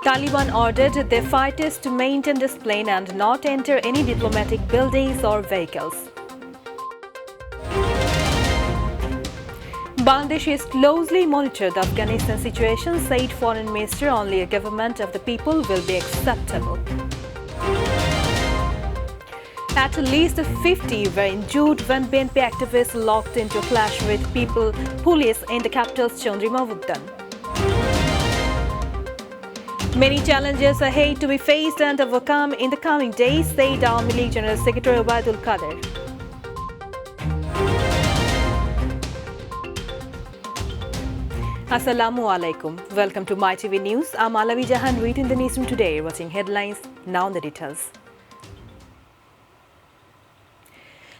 Taliban ordered their fighters to maintain discipline and not enter any diplomatic buildings or vehicles. Bangladesh is closely monitored the Afghanistan situation, said Foreign Minister. Only a government of the people will be acceptable. At least 50 were injured when BNP activists locked into a clash with police in the capital's Bulletin. Many challenges ahead to be faced and overcome in the coming days, said Awami League General Secretary Obaidul Qadir. Assalamu alaikum. Welcome to MyTV News. I'm Alavi Jahan reading the newsroom today, watching headlines. Now the details.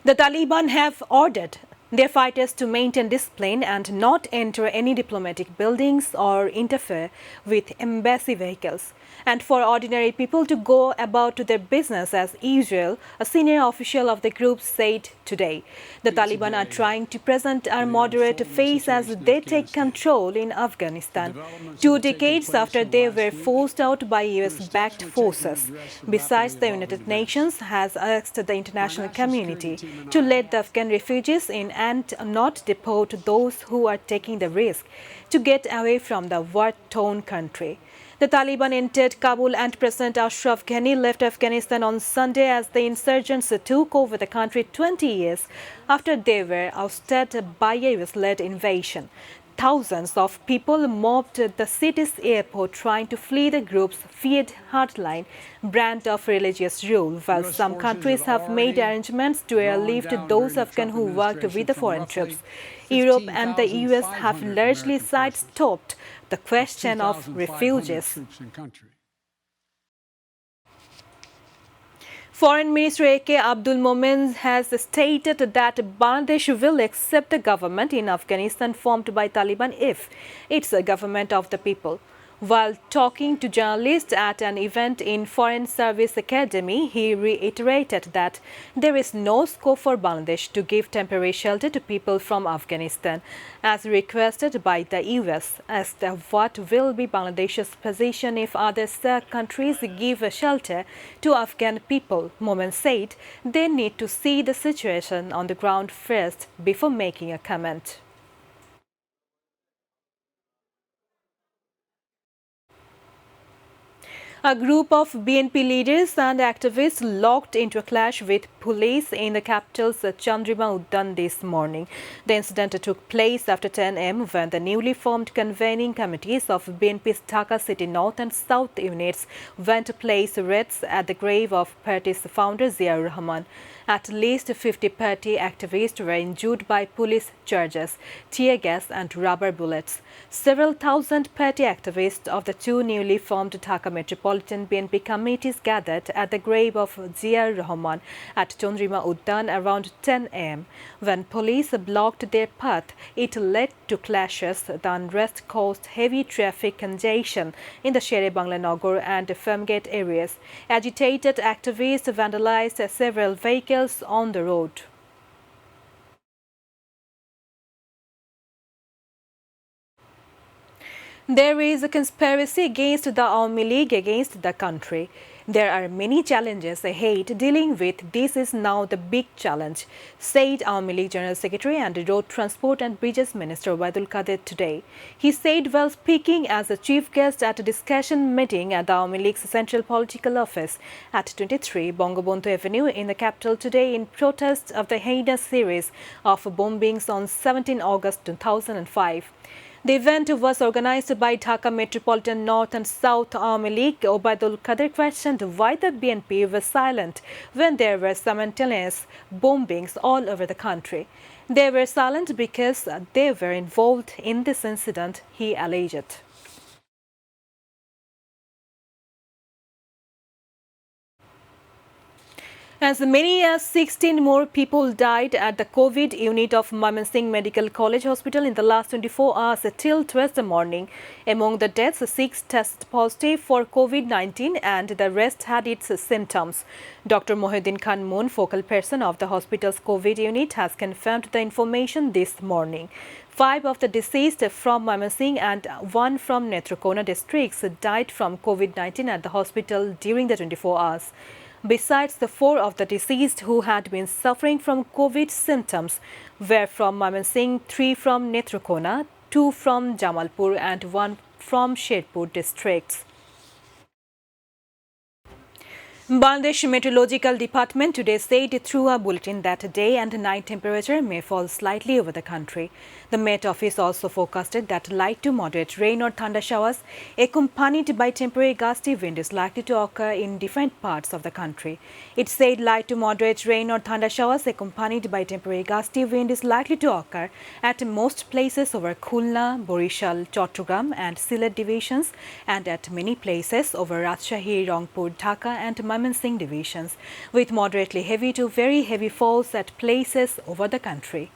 The Taliban have ordered their fighters to maintain discipline and not enter any diplomatic buildings or interfere with embassy vehicles, and for ordinary people to go about their business as usual, a senior official of the group said today. The Taliban are trying to present a moderate face as they take control in Afghanistan, 2 decades after they were forced out by US-backed forces. Besides, the United Nations has asked the international community to let the Afghan refugees in and not deport those who are taking the risk to get away from the war-torn country. The Taliban entered Kabul and President Ashraf Ghani left Afghanistan on Sunday as the insurgents took over the country 20 years after they were ousted by a US-led invasion. Thousands of people mobbed the city's airport trying to flee the group's feared hardline brand of religious rule, while some countries have made arrangements to airlift those Afghans who worked with the foreign troops. Europe and the US have largely sidestepped the question of refugees. Foreign Minister A.K. Abdul Momen has stated that Bangladesh will accept a government in Afghanistan formed by Taliban if it's a government of the people. While talking to journalists at an event in Foreign Service Academy, he reiterated that there is no scope for Bangladesh to give temporary shelter to people from Afghanistan, as requested by the US. Asked what will be Bangladesh's position if other countries give shelter to Afghan people, Momen said they need to see the situation on the ground first before making a comment. A group of BNP leaders and activists locked into a clash with police in the capital's Bulletin this morning. The incident took place after 10 a.m. when the newly formed convening committees of BNP's Dhaka City North and South units went to place raids at the grave of party's founder Ziaur Rahman. At least 50 party activists were injured by police charges, tear gas and rubber bullets. Several thousand party activists of the 2 newly formed Dhaka Metropolitan BNP committees gathered at the grave of Ziaur Rahman at Bulletin around 10 a.m. When police blocked their path, it led to clashes. The unrest caused heavy traffic congestion in the Shere Bangla Nagar and Farmgate areas. Agitated activists vandalized several vehicles on the road. There is a conspiracy against the Awami League against the country. There are many challenges ahead. Dealing with this is now the big challenge, said Awami League General Secretary and Road Transport and Bridges Minister Obaidul Qadir today. He said while speaking as a chief guest at a discussion meeting at the Awami League's Central Political Office at 23 Bangabandhu Avenue in the capital today in protest of the heinous series of bombings on 17 August 2005. The event was organized by Dhaka Metropolitan North and South Awami League. Obaidul Qadir questioned why the BNP was silent when there were simultaneous bombings all over the country. They were silent because they were involved in this incident, he alleged. As many as 16 more people died at the COVID unit of Mytv Medical College Hospital in the last 24 hours till Thursday morning. Among the deaths, 6 tested positive for COVID-19 and the rest had its symptoms. Dr. Mohiuddin Khan Moon, focal person of the hospital's COVID unit, has confirmed the information this morning. 5 of the deceased from Mytv and 1 from Netrakona districts died from COVID-19 at the hospital during the 24 hours. Besides, the 4 of the deceased who had been suffering from COVID symptoms were from Mytv, 3 from Netrakona, 2 from Jamalpur and 1 from Sherpur districts. Bangladesh Meteorological Department today said through a bulletin that day and night temperature may fall slightly over the country. The Met Office also forecasted that light to moderate rain or thunder showers accompanied by temporary gusty wind is likely to occur in different parts of the country. It said light to moderate rain or thunder showers accompanied by temporary gusty wind is likely to occur at most places over Khulna, Borishal, Chattogram and Sylhet divisions and at many places over Rajshahi, Rangpur, Dhaka and Mytv divisions, with moderately heavy to very heavy falls at places over the country.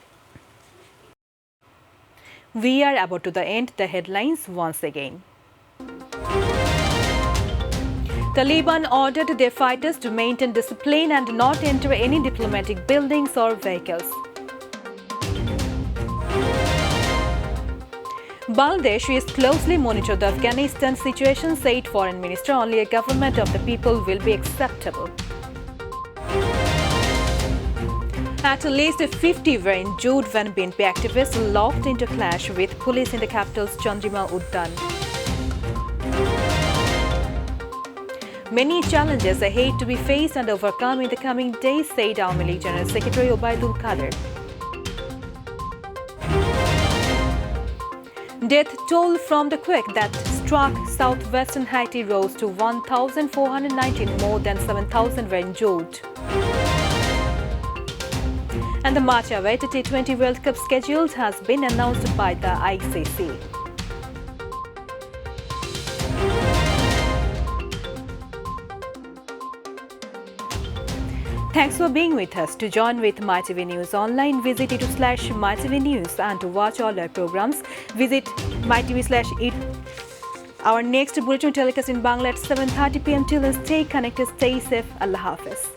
We are about to end the headlines once again. Taliban ordered their fighters to maintain discipline and not enter any diplomatic buildings or vehicles. Bangladesh is closely monitor the Afghanistan situation, said Foreign Minister. Only a government of the people will be acceptable. At least 50 were injured when BNP activists locked into clash with police in the capital's Chandrima Uddan. Many challenges ahead to be faced and overcome in the coming days, said Awami League General Secretary Obaidul Kader. Death toll from the quake that struck southwestern Haiti rose to 1,419, more than 7,000 were injured. And the much-awaited T20 World Cup schedule has been announced by the ICC. Thanks for being with us. To join with MyTV News Online, visit youtube/MyTV News and to watch all our programs, visit mytv/it. Our next bulletin telecast in Bangla at 7:30 p.m. Till then, stay connected, stay safe. Allah Hafiz.